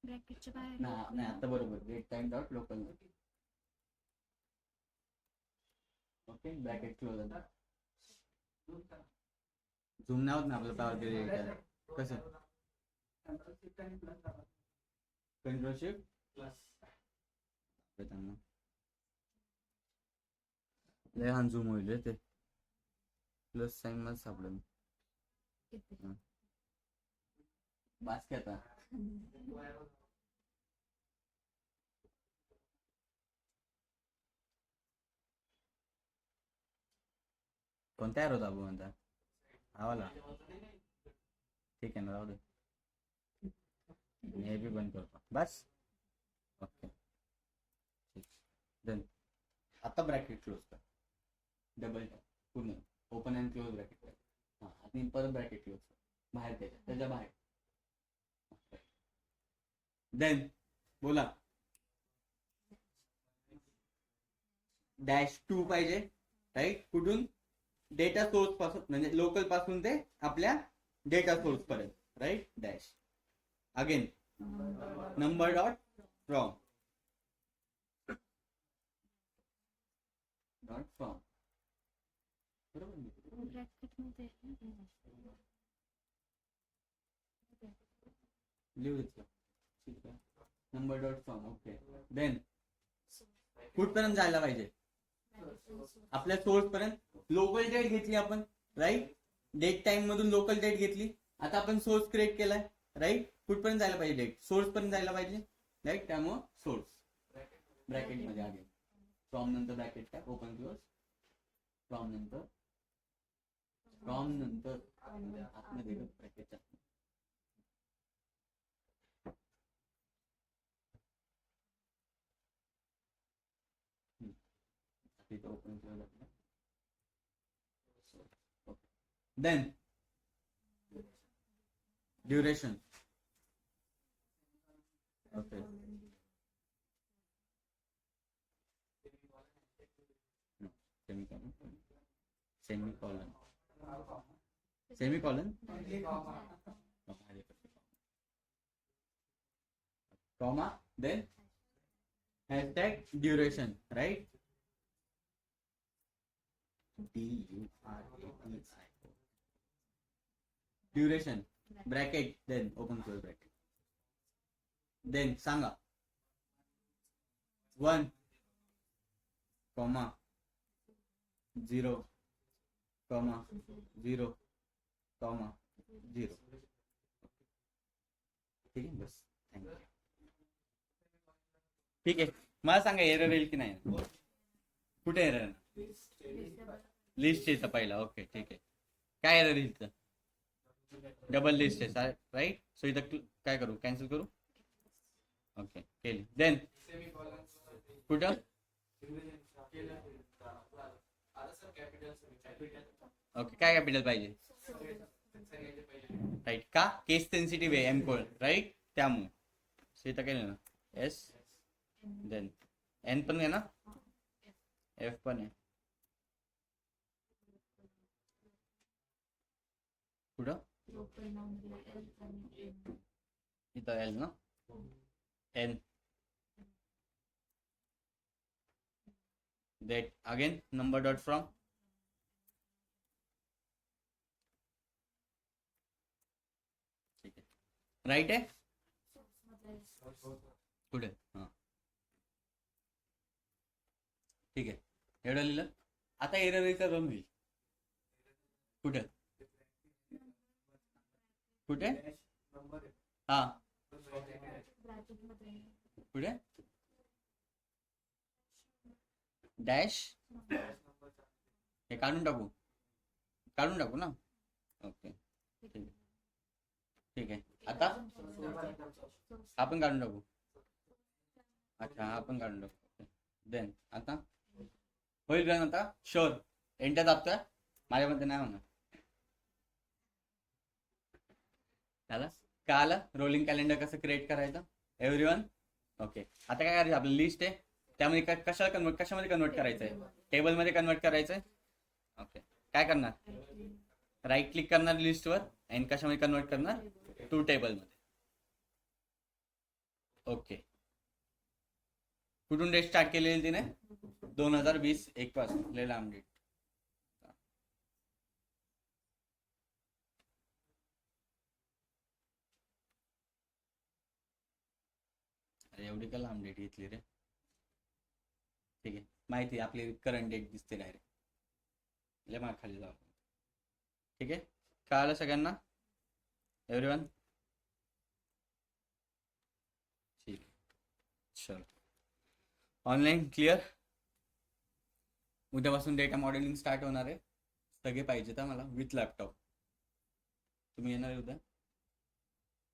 ब्रॅकेटच्या बाहेर नाही आता बरोबर. Date time dot local now. Okay, bracket close. Zoom नाही होत ना आपलं पॉवर एडिटर. कसं? कंट्रोल शिफ्ट लहान झूम होईल ते. प्लस साईन मला सापडेल. बास की आता. कोणत्या ॲरो दाबू म्हणता? आवाला ठीक आहे ना, राहू दे. हे बी बंद करतो बस. ओके, देन आता ब्रॅकेट क्लोज कर. डबल टॅप पूर्ण ओपन अँड क्लोज ब्रॅकेट कर. हां, आणि परत ब्रॅकेट क्लोज कर. बाहेर त्याच्या बाहेर. देन बोला. -2 पाहिजे, राईट? कुठून? डेटा सोर्स पासून, म्हणजे लोकल पासून ते आपल्या डेटा सोर्स पर्यंत, right? Dash. Again number dot from. बरोबर ब्रॅकेटमध्ये लिहू देतो. ठीक आहे. Number dot from. Okay, then कुठपर्यंत जायला पाहिजे? आपल्या सोर्स पर्यंत. लोकल डेट घेतली आपण, राईट? डेट टाइम मधून लोकल डेट घेतली. आता आपण सोर्स क्रिएट केलाय, राईट? कुठपर्यंत जायला पाहिजे? डेट सोर्स पर्यंत जायला पाहिजे, राईट? त्यामुळं सोर्स ब्रॅकेट मध्ये आगे. फ्रॉम नंतर ब्रॅकेट टाक, ओपन क्लोज. फ्रॉम नंतर आतमध्ये ब्रॅकेटच्या तिथे ओपन क्लोज आपलं. Then duration. Okay, semicolon. Comma, then hashtag duration, right? DURATI. Duration, bracket, then open close bracket. Then सांगा 1, 0, 0, 0. ठीक आहे, बस. थँक्यू. ठीक आहे, मला सांगा एरर येईल की नाही? कुठे एरर? लिस्ट इथं पहिला. ओके ठीक आहे. काय एरर इथं? डबल लिस्ट आहे राईट. सो इथं काय करू? कॅन्सल करू. ओके केली. देन कुठं? ओके काय कॅपिटल पाहिजे? राईट. का? केस सेन्सिटिव्ह आहे एम कोड राईट, त्यामुळे. सो इथं केलं ना एस, देन एन पण आहे ना, एफ पण आहे. कुठं? इथं एल ना, N. That again number dot from ठीक आहे. राईट आहे कुठे? हां ठीक आहे. एवढं लिहिलं. आता एरर रन होईल. कुठे कुठे? हा कुठे? डॅश हे काढून टाकू ना. ओके ठीक आहे. आता आपण काढून टाकू. अच्छा आपण काढून टाकू. देन आता होईल रन. आता शुअर एंटर दाबतोय. माझ्यामध्ये नाही होणार. झालं का? आलं रोलिंग कॅलेंडर कसं क्रिएट करायचं एव्हरीवन. ओके आता काय करायचं? आपलं लिस्ट आहे त्यामध्ये कशामध्ये कन्वर्ट करायचं आहे? टेबलमध्ये कन्वर्ट करायचं आहे. ओके काय करणार? राईट क्लिक करणार लिस्टवर आणि कशामध्ये कन्वर्ट करणार? टू टेबलमध्ये. ओके कुठून डेट स्टार्ट केलेली तिने? 2020 1 पासून. लय लांब डेट. अरे एवढी का लांब डेट घेतली रे? ठीक आहे माहिती आहे आपली करंट डेट दिसते डायरेक्ट. लय माग खाली जाऊ. ठीक आहे कळालं सगळ्यांना एव्हरीवन? ठीक आहे चल ऑनलाईन क्लिअर. उद्यापासून डेटा मॉडेलिंग स्टार्ट होणार आहे. सगळे पाहिजे तर मला विथ लॅपटॉप. तुम्ही येणार आहे उद्या?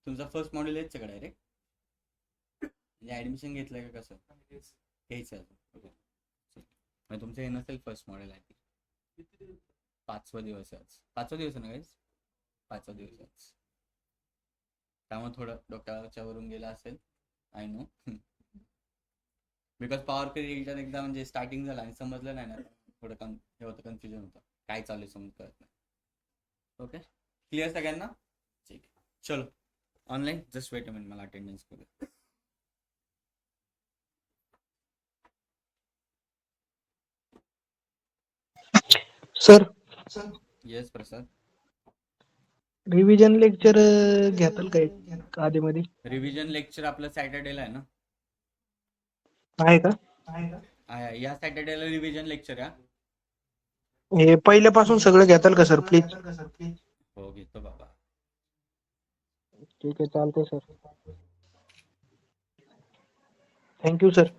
तुमचा फर्स्ट मॉडेल यायचं का डायरेक्ट? म्हणजे ॲडमिशन घेतलंय का कसं? घ्यायचं अजून. ओके मग तुमचं हे नसेल फर्स्ट मॉडेल आहे. 5वा दिवस आहे आज. 5वा दिवस आहे ना गाईज? 5वा दिवस आहे आज. त्यामुळे थोडं डोक्याच्या वरून गेलं असेल. I know because power creator एकदा म्हणजे स्टार्टिंग झालं आणि समजलं नाही ना थोडं हे होतं, कन्फ्युजन होतं. काय चालू आहे समज कळत नाही. ओके क्लिअर सगळ्यांना? ठीक आहे चलो online just wait a minute मला अटेंडन्स करूया. सर येस प्रसाद. रिव्हिजन लेक्चर घेताल काय आधीमध्ये? रिव्हिजन लेक्चर आपलं सॅटर्डेला आहे ना? आहे का? या सॅटर्डेला रिव्हिजन लेक्चर आहे. हे पहिल्यापासून सगळं घेताल का सर प्लीज? हो घेतो बाबा. ठीक आहे चालतंय sir. Thank you sir.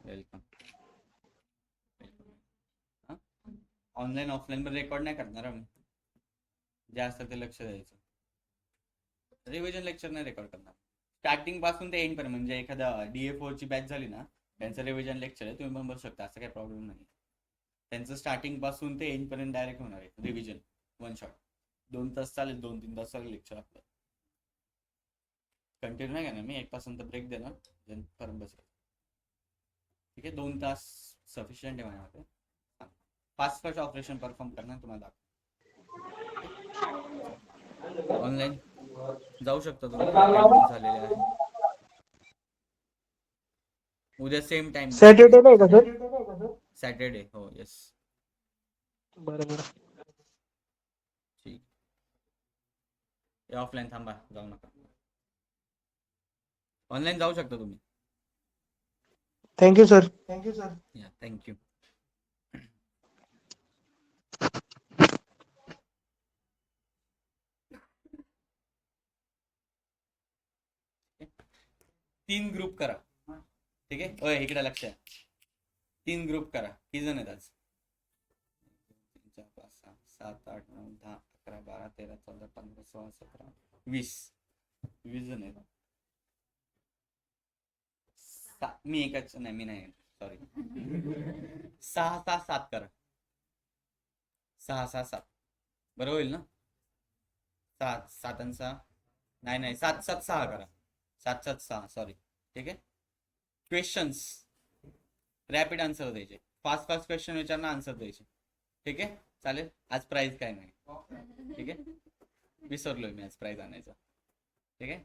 Welcome. Online offline पण रेकॉर्ड नाही करणार आम्ही. जे असतं ते लक्ष द्यायचं. रिव्हिजन लेक्चर नाही रेकॉर्ड करणार. स्टार्टिंग पासून ते एंड पर्यंत म्हणजे एखादा DA4 ची बॅच झाली ना त्यांचं रिव्हिजन लेक्चर आहे. तुम्ही पण बघू शकता असं काही प्रॉब्लेम नाही. त्यांचं स्टार्टिंग पासून ते एंड पर्यंत डायरेक्ट होणार आहे रिव्हिजन वन शॉट. 2 तास चालेल. 2-3 तास चालेल लेक्चर आपलं. कंटिन्यू नाही करणार मी. 1 तासानंतर ब्रेक देणार देन परत बसेल. ठीक आहे 2 तास सफिशियंट आहे माझ्यामध्ये. फास्ट ऑपरेशन परफॉर्म करणार तुम्हाला. ऑनलाईन जाऊ शकता तुम्ही. झालेले आहे. उद्या सेम टाइम. सॅटर्डे नाही का सर? सॅटर्डे हो येस. बरं बरं ठीक. ऑफलाईन थांबा जाऊ नका. ऑनलाईन जाऊ शकता तुम्ही. Thank you sir. या थँक्यू. तीन ग्रुप करा. ठीक आहे. इकडे लक्ष आहे. 3 ग्रुप करा. किती जण आहेत आज? 7 8 9 10 11 12 13 14 15 16 17 20 जण आहेत. मी एकच नाही, मी नाही, सॉरी. 6 6 7 करा. 6 6 7 बरं होईल ना? 7 7 आणि 6 नाही 7 7 6 करा. 7 7 6 सॉरी. ठीक आहे. क्वेश्चन्स रॅपिड आन्सर द्यायचे, फास्ट क्वेश्चन विचारणं, आन्सर द्यायचे. ठीक आहे, चालेल. आज प्राइस काय नाही. ठीक आहे, विसरलोय मी आज प्राइस आणायचं. ठीक आहे.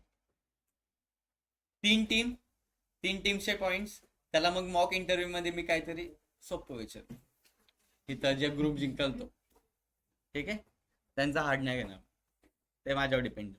3 टीम्सचे पॉइंट्स. त्याला मग मॉक इंटरव्ह्यू मध्ये मी काहीतरी सोपं विचार, तिथं जे ग्रुप जिंकल तो. ठीक आहे, त्यांचा हार्ड नाही घेणार, ते माझ्यावर डिपेंड.